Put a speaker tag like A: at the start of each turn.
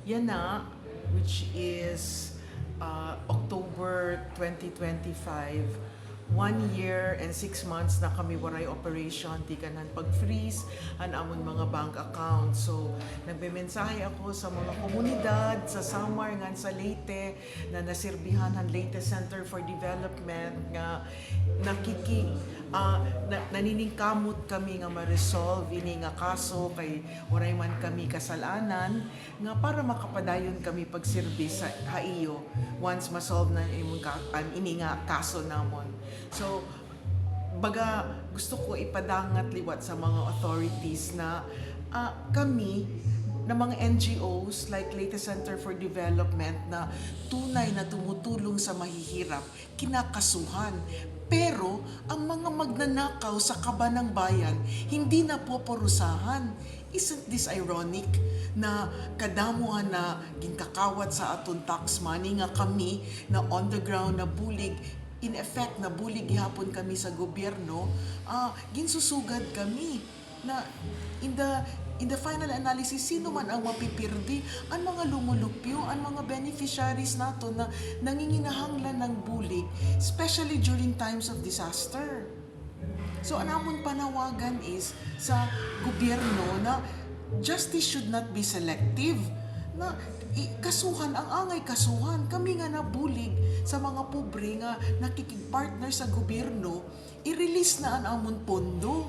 A: Yan na, which is October 2025, 1 year and 6 months na kami waray operation, di ka nang pag-freeze ang amon mga bank account. So, nagbe-mensahe ako sa mga komunidad sa Samar ngan sa Leyte na nasirbihan ang Leyte Center for Development nga naniningkamot kami nga ma-resolve ini nga kaso kay waray man kami kasalanan nga para makapadayon kami pagsirbi sa haiyo once ma-solve na ini nga kaso namon. So, baga gusto ko ipadangat liwat sa mga authorities na kami na mga NGOs like Leyte Center for Development na tunay na tumutulong sa mahihirap, kinakasuhan. Pero ang mga magnanakaw sa kaba ng bayan, hindi na poporusahan. Isn't this ironic na kadamuhan na ginkakawat sa aton tax money nga kami na on the ground na bulig, in effect na bulig gihapon kami sa gobyerno, ginsusugad kami na in the final analysis, sino man ang mapipirdi? Ang mga lumulupyo, ang mga beneficiaries nato na nanginginahanglan ng bulig, especially during times of disaster. So, ang amon panawagan is sa gobyerno na justice should not be selective. Na kasuhan, ang angay kasuhan. Kami nga nabulig sa mga pobre nga nakikipagpartner sa gobyerno, i-release na ang amon pondo.